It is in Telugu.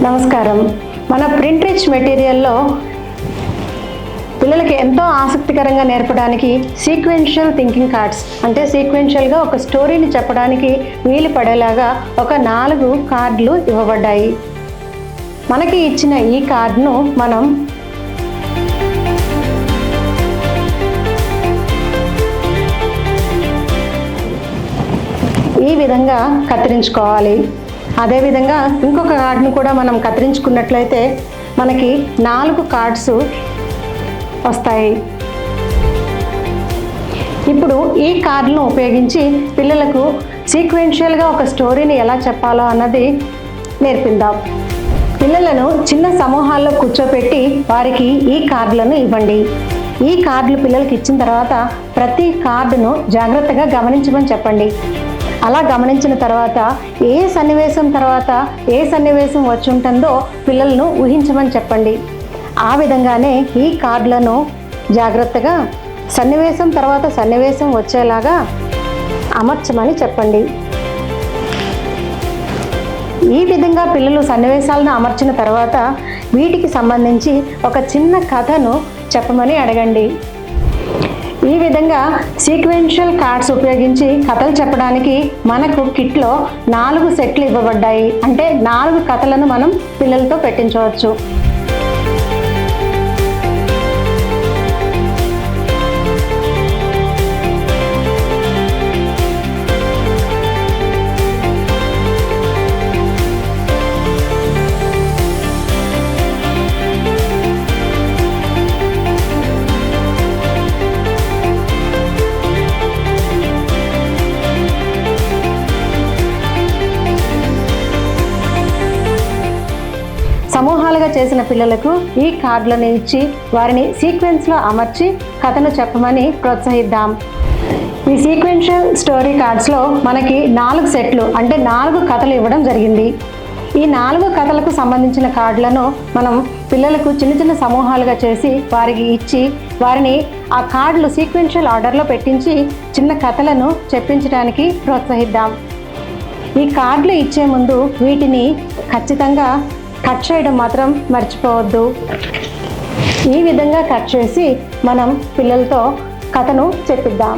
నమస్కారం. మన ప్రింట్ రిచ్ మెటీరియల్లో పిల్లలకి ఎంతో ఆసక్తికరంగా నేర్పడానికి సీక్వెన్షియల్ థింకింగ్ కార్డ్స్ అంటే సీక్వెన్షియల్గా ఒక స్టోరీని చెప్పడానికి వీలు పడేలాగా ఒక 4 కార్డులు ఇవ్వబడ్డాయి. మనకి ఇచ్చిన ఈ కార్డును మనం ఈ విధంగా కత్తిరించుకోవాలి. అదేవిధంగా ఇంకొక కార్డును కూడా మనం కత్తిరించుకున్నట్లయితే మనకి 4 కార్డ్స్ వస్తాయి. ఇప్పుడు ఈ కార్డులను ఉపయోగించి పిల్లలకు సీక్వెన్షియల్గా ఒక స్టోరీని ఎలా చెప్పాలో అన్నది నేర్పిద్దాం. పిల్లలను చిన్న సమూహాల్లో కూర్చోపెట్టి వారికి ఈ కార్డులను ఇవ్వండి. ఈ కార్డులు పిల్లలకి ఇచ్చిన తర్వాత ప్రతి కార్డును జాగ్రత్తగా గమనించమని చెప్పండి. అలా గమనించిన తర్వాత ఏ సన్నివేశం వచ్చి ఉంటుందో పిల్లలను ఊహించమని చెప్పండి. ఆ విధంగానే ఈ కార్డులను జాగ్రత్తగా సన్నివేశం వచ్చేలాగా అమర్చమని చెప్పండి. ఈ విధంగా పిల్లలు సన్నివేశాలను అమర్చిన తర్వాత వీటికి సంబంధించి ఒక చిన్న కథను చెప్పమని అడగండి. ఈ విధంగా సీక్వెన్షియల్ కార్డ్స్ ఉపయోగించి కథలు చెప్పడానికి మనకు కిట్లో 4 సెట్లు ఇవ్వబడ్డాయి. అంటే 4 కథలను మనం పిల్లలతో పెట్టించవచ్చు. సమూహాలుగా చేసిన పిల్లలకు ఈ కార్డులను ఇచ్చి వారిని సీక్వెన్స్లో అమర్చి కథను చెప్పమని ప్రోత్సహిద్దాం. ఈ సీక్వెన్షియల్ స్టోరీ కార్డ్స్లో మనకి 4 సెట్లు అంటే 4 కథలు ఇవ్వడం జరిగింది. ఈ 4 కథలకు సంబంధించిన కార్డులను మనం పిల్లలకు చిన్న సమూహాలుగా చేసి వారికి ఇచ్చి వారిని ఆ కార్డులు సీక్వెన్షియల్ ఆర్డర్లో పెట్టించి చిన్న కథలను చెప్పించడానికి ప్రోత్సహిద్దాం. ఈ కార్డులు ఇచ్చే ముందు వీటిని ఖచ్చితంగా కట్ చేయడం మాత్రం మర్చిపోవద్దు. ఈ విధంగా కట్ చేసి మనం పిల్లలతో కథను చెప్పిద్దాం.